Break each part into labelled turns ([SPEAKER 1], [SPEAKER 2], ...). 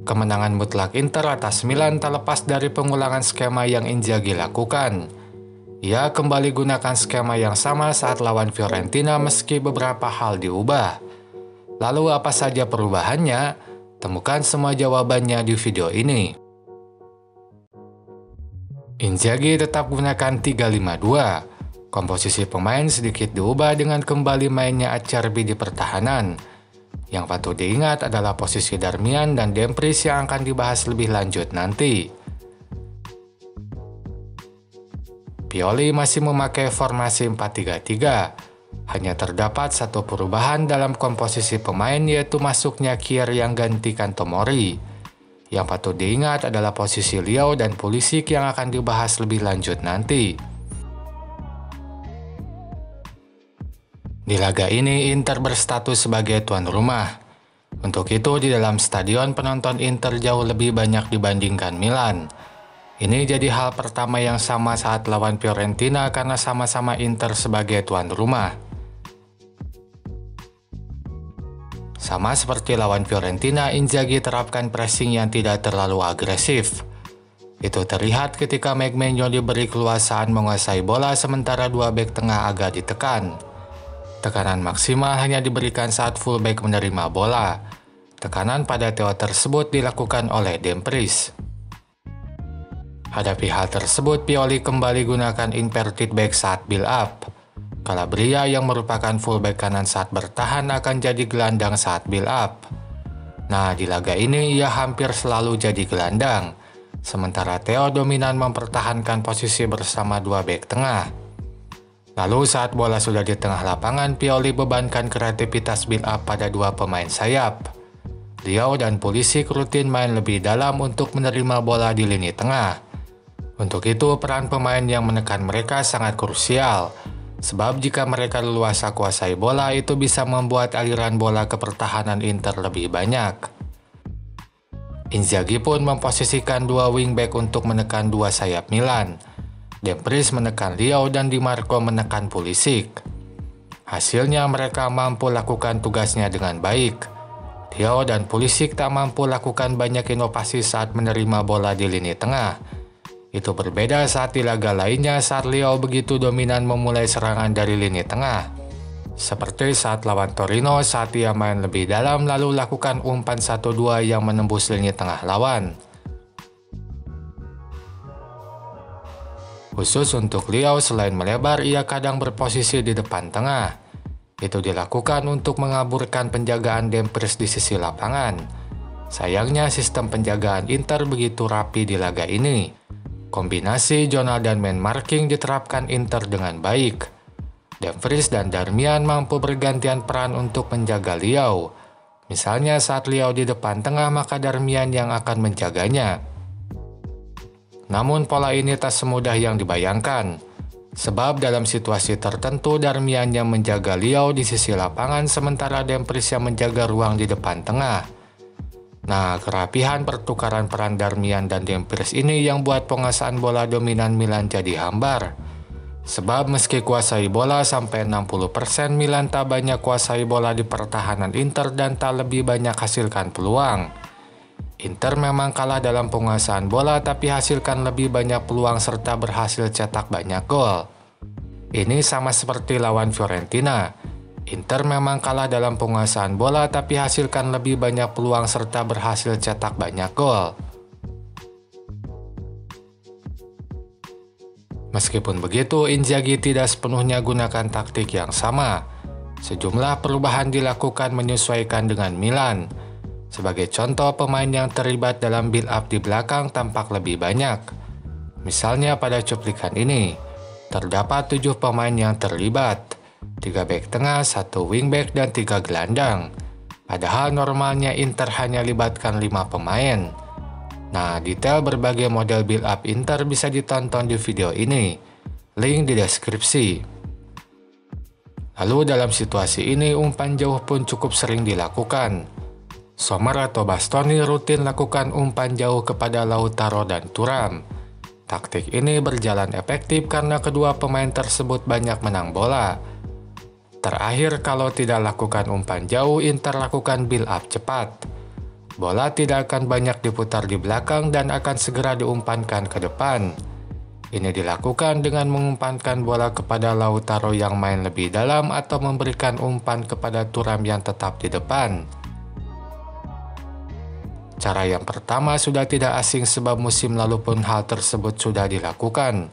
[SPEAKER 1] Kemenangan mutlak Inter atas Milan tak lepas dari pengulangan skema yang Inzaghi lakukan. Ia kembali gunakan skema yang sama saat lawan Fiorentina meski beberapa hal diubah. Lalu apa saja perubahannya? Temukan semua jawabannya di video ini. Inzaghi tetap gunakan 3-5-2. Komposisi pemain sedikit diubah dengan kembali mainnya Acerbi di pertahanan. Yang patut diingat adalah posisi Darmian dan Dumfries yang akan dibahas lebih lanjut nanti. Pioli masih memakai formasi 4-3-3. Hanya terdapat satu perubahan dalam komposisi pemain, yaitu masuknya Kier yang gantikan Tomori. Yang patut diingat adalah posisi Leao dan Pulisic yang akan dibahas lebih lanjut nanti. Di laga ini, Inter berstatus sebagai tuan rumah. Untuk itu, di dalam stadion penonton Inter jauh lebih banyak dibandingkan Milan. Ini jadi hal pertama yang sama saat lawan Fiorentina karena sama-sama Inter sebagai tuan rumah. Sama seperti lawan Fiorentina, Inzaghi terapkan pressing yang tidak terlalu agresif. Itu terlihat ketika Maignan diberi keluasaan menguasai bola sementara dua bek tengah agak ditekan. Tekanan maksimal hanya diberikan saat fullback menerima bola. Tekanan pada Theo tersebut dilakukan oleh Dumfries. Hadapi hal tersebut, Pioli kembali gunakan inverted back saat build up. Calabria yang merupakan fullback kanan saat bertahan akan jadi gelandang saat build up. Nah, di laga ini ia hampir selalu jadi gelandang. Sementara Theo dominan mempertahankan posisi bersama dua back tengah. Lalu saat bola sudah di tengah lapangan, Pioli bebankan kreativitas build up pada dua pemain sayap. Leao dan Pulisic rutin main lebih dalam untuk menerima bola di lini tengah. Untuk itu, peran pemain yang menekan mereka sangat krusial. Sebab jika mereka leluasa kuasai bola, itu bisa membuat aliran bola ke pertahanan Inter lebih banyak. Inzaghi pun memposisikan dua wingback untuk menekan dua sayap Milan. Dumfries menekan Leao dan Di Marco menekan Pulisic. Hasilnya mereka mampu lakukan tugasnya dengan baik. Leao dan Pulisic tak mampu lakukan banyak inovasi saat menerima bola di lini tengah. Itu berbeda saat di laga lainnya saat Leao begitu dominan memulai serangan dari lini tengah. Seperti saat lawan Torino saat ia main lebih dalam lalu lakukan umpan 1-2 yang menembus lini tengah lawan. Khusus untuk Leao, selain melebar, ia kadang berposisi di depan tengah. Itu dilakukan untuk mengaburkan penjagaan Dumfries di sisi lapangan. Sayangnya sistem penjagaan Inter begitu rapi di laga ini. Kombinasi zona dan man marking diterapkan Inter dengan baik. Dumfries dan Darmian mampu bergantian peran untuk menjaga Leao. Misalnya saat Leao di depan tengah, maka Darmian yang akan menjaganya. Namun pola ini tak semudah yang dibayangkan, sebab dalam situasi tertentu Darmian yang menjaga Leao di sisi lapangan sementara Dumfries yang menjaga ruang di depan tengah. Nah, kerapihan pertukaran peran Darmian dan Dumfries ini yang buat penguasaan bola dominan Milan jadi hambar. Sebab meski kuasai bola sampai 60%, Milan tak banyak kuasai bola di pertahanan Inter dan tak lebih banyak hasilkan peluang. Inter memang kalah dalam penguasaan bola tapi hasilkan lebih banyak peluang serta berhasil cetak banyak gol. Ini sama seperti lawan Fiorentina. Inter memang kalah dalam penguasaan bola tapi hasilkan lebih banyak peluang serta berhasil cetak banyak gol. Meskipun begitu, Inzaghi tidak sepenuhnya gunakan taktik yang sama. Sejumlah perubahan dilakukan menyesuaikan dengan Milan. Sebagai contoh, pemain yang terlibat dalam build up di belakang tampak lebih banyak. Misalnya pada cuplikan ini, terdapat 7 pemain yang terlibat, 3 bek tengah, 1 wingback, dan 3 gelandang. Padahal normalnya Inter hanya libatkan 5 pemain. Nah, detail berbagai model build up Inter bisa ditonton di video ini, link di deskripsi. Lalu dalam situasi ini, umpan jauh pun cukup sering dilakukan. Sommer atau Bastoni rutin lakukan umpan jauh kepada Lautaro dan Thuram. Taktik ini berjalan efektif karena kedua pemain tersebut banyak menang bola. Terakhir, kalau tidak lakukan umpan jauh, Inter lakukan build up cepat. bola tidak akan banyak diputar di belakang dan akan segera diumpankan ke depan. Ini dilakukan dengan mengumpankan bola kepada Lautaro yang main lebih dalam atau memberikan umpan kepada Thuram yang tetap di depan. Cara yang pertama sudah tidak asing sebab musim lalu pun hal tersebut sudah dilakukan.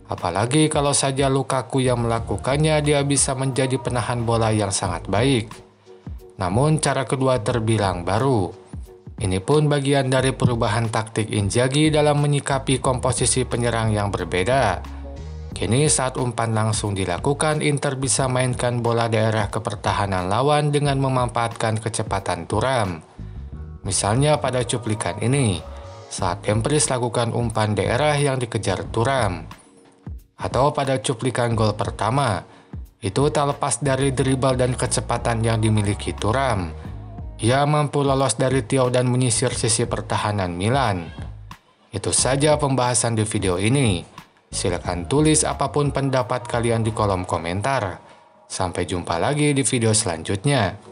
[SPEAKER 1] Apalagi kalau saja Lukaku yang melakukannya, dia bisa menjadi penahan bola yang sangat baik. Namun cara kedua terbilang baru. Ini pun bagian dari perubahan taktik Inzaghi dalam menyikapi komposisi penyerang yang berbeda. Kini saat umpan langsung dilakukan, Inter bisa mainkan bola daerah ke pertahanan lawan dengan memanfaatkan kecepatan Thuram. Misalnya pada cuplikan ini, saat Dumfries lakukan umpan daerah yang dikejar Thuram. Atau pada cuplikan gol pertama, itu tak lepas dari dribble dan kecepatan yang dimiliki Thuram. Ia mampu lolos dari Theo dan menyisir sisi pertahanan Milan. Itu saja pembahasan di video ini. Silakan tulis apapun pendapat kalian di kolom komentar. Sampai jumpa lagi di video selanjutnya.